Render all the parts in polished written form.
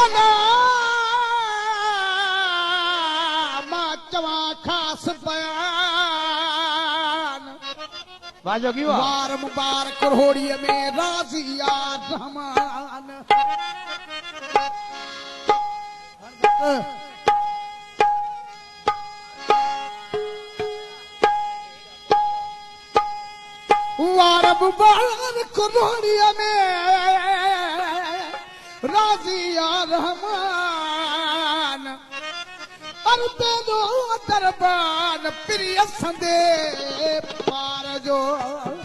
अना मां चवा खास बयान वाजो की वार मुबारक रोड़ी में राजिया रहमान वार मुबारक रोड़ी में राजिया रहमान अरते दो दरबान प्रिय संदे पार जो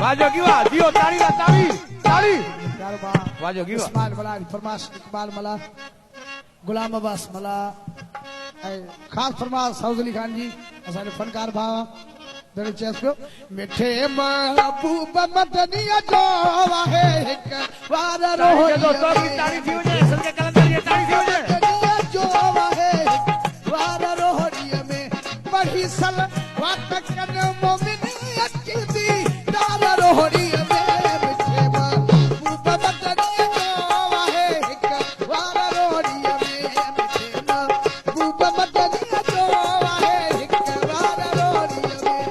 वाजो की वाह दियो ताड़ी ला ताड़ी ताड़ी दरबार वाजो की वाह इस्माइल मला फरमाश इकबाल मला गुलाम अब्बास मला खास फरमाश सऊद अली खान जी असांजो फनकार भाउ दर चेस को मिठे महबूब मदनिया जो आहे हिक वार रोही जो तो की ताड़ी थी वने संजय कलंदर ये ताड़ी थी वने मदनिया जो आहे हिक वार रोही में बढ़ी सल वात कन मोमिन अकीदी दार रोही में मिठे महबूब मदनिया जो आहे हिक वार रोही में मिठे महबूब मदनिया जो आहे हिक वार रोही में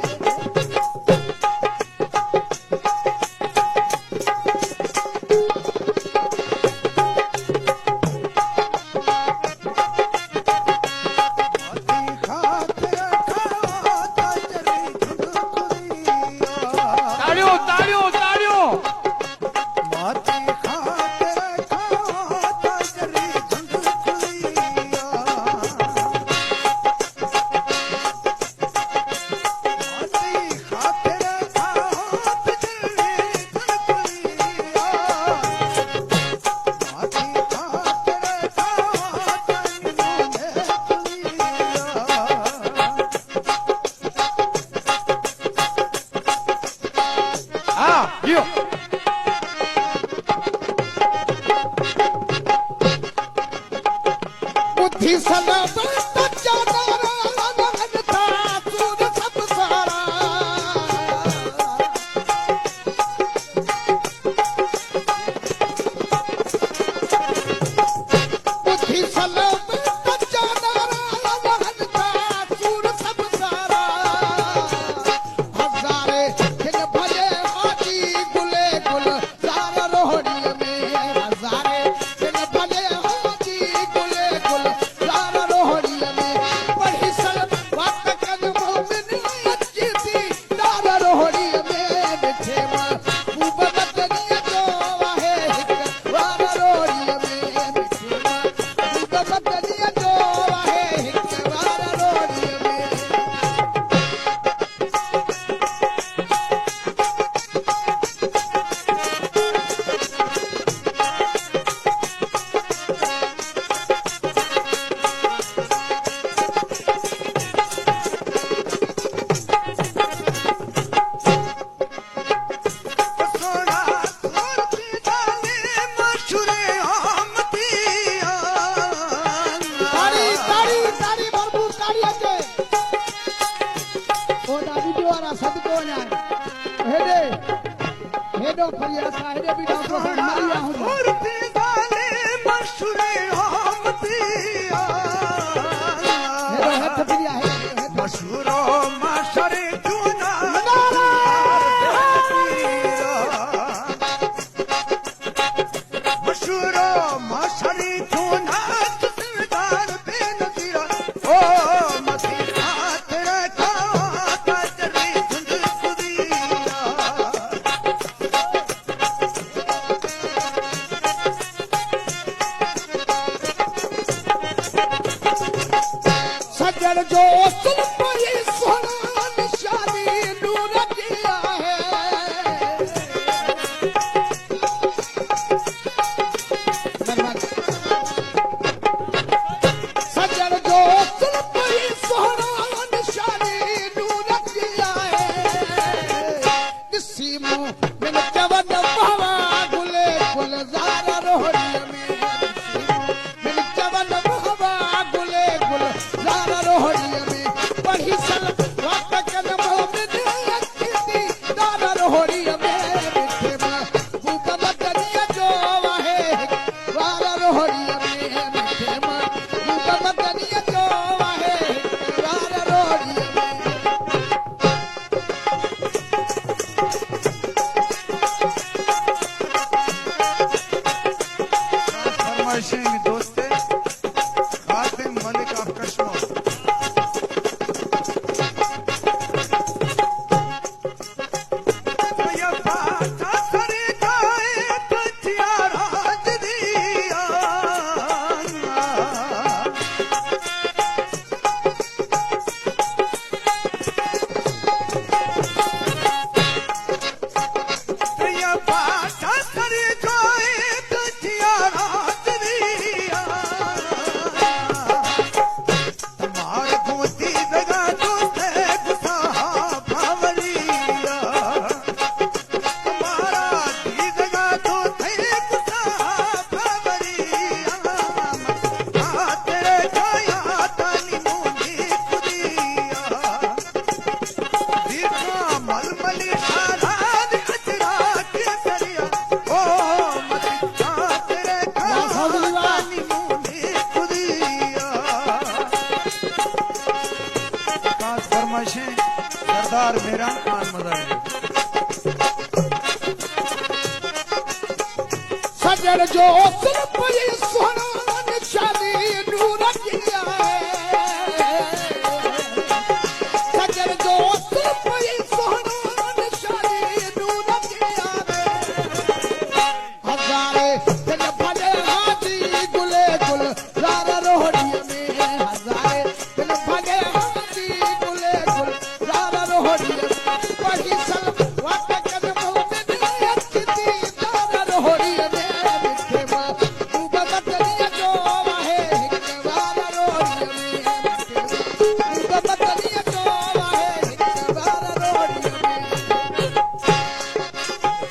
ताड़ियों ताड़ियों ताड़ियों हाँ दियो बुद्धि सलब जाना था सूर सब सारा बुद्धि सलब जाना था सूर सब सारा हजारे खिल भले हाजी गुले गुल सारा रोहड़ी में हजारे खिल भले हाजी गुले गुल सारा रोहड़ी में बढ़ी सल वात कन मोमिन अकीदी दारा रोहड़ी में मिठे महबूब मदनिया जो आहे हिक वार रोहड़ी में मिठे महबूब मदनिया जो आहे हिक वार रोहड़ी में ताड़ी ताड़ी ताड़ी भरपूर ताड़ी अचे ओ दादी द्वारा सदको वञा हेॾे हेॾो फरी असां हेॾे बि डॉक्टर सां मरिया हूंदा हेॾो हथ फिरिया हेॾो मशहूरो माशरे जूना मशहूरो माशरे जूना सरदार बेनजीर ओ मसी हाथ रखा कजरी धुंध कुदिया सजन जो सुल्फी सोना निशानी नूर किया है सजन जो सुल्फी सोना निशानी नूर किया है दिसी मुंह मिन चवन भावा गुले गुलजार रोहड़ी में मिन चवन भावा गुले गुलजार रोहड़ी में बढ़ी सल वात कन मोमिन अकीदी दारा रोहड़ी में मिठे महबूब मदनिया जो आहे फरमाइशें दोस्त कासिम मलिक ऑफ कश्मीर सरदार मेहरान खान मदर सजन जो सिर्फ ये सोना निशानी नूर किया सजन जो सिर्फ ये सोना निशानी नूर किया हजारे दिल भले हाथी गुले गुल ज़ारा रोहड़ी में हजारे दिल भले हाथी गुले गुल ज़ारा रोहड़ी वही सल वक्त कद मोहब्बत की ज़ारा रोहड़ी में मिठे मां तू बदलिया जो है ज़ारा रोहड़ी में मिठे तू बदलिया जो है ज़ारा रोहड़ी में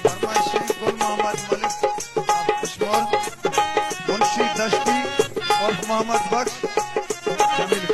फरमाइशें गुल मोहम्मद मलिक ऑफ कश्मीर मुंशी दश्ती और मोहम्मद बख्श जमील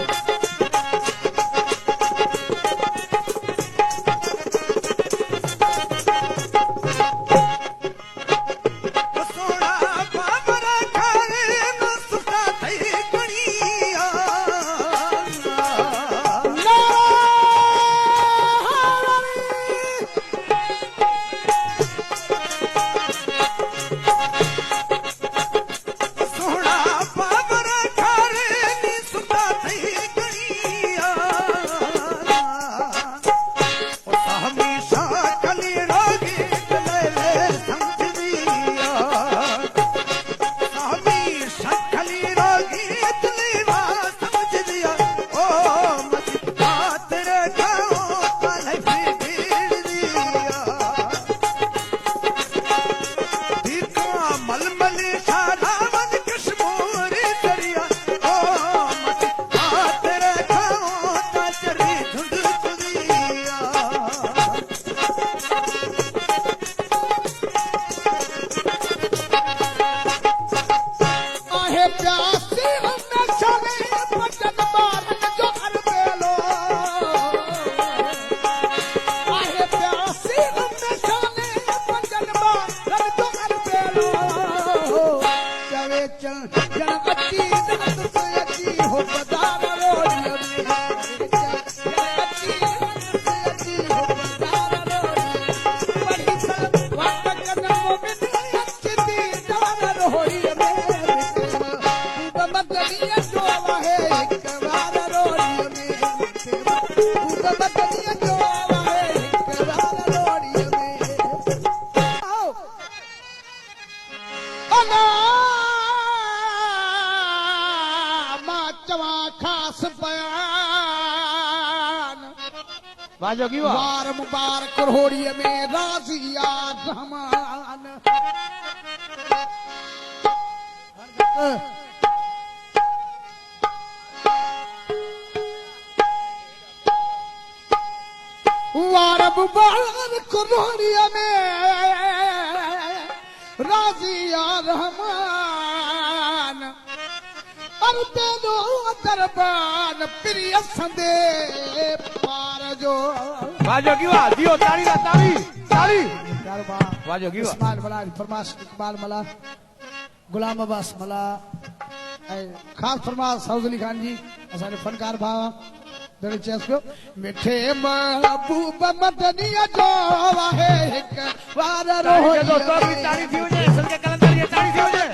वाजोगी वाह वार मुबारक रोहड़ी में राजिया रहमान वार मुबारक रोहड़ी में राजिया रहमान और तेरो दरबान प्रिय संदे पार जो वाजोगी वाह दियो ताली ना ताली ताली दरबार वाजोगी वाह इस्माइल मला फरमाश इकबाल मला गुलाम अब्बास मला खास फरमाश सऊद अली खान जी असांजे फनकार भाउ जॾहिं चयसि पियो मिठे महबूब मदनीअ जो आहे हिकु वार रोहड़ी ताली थी वञे संजय कलंदर ताली थी वञे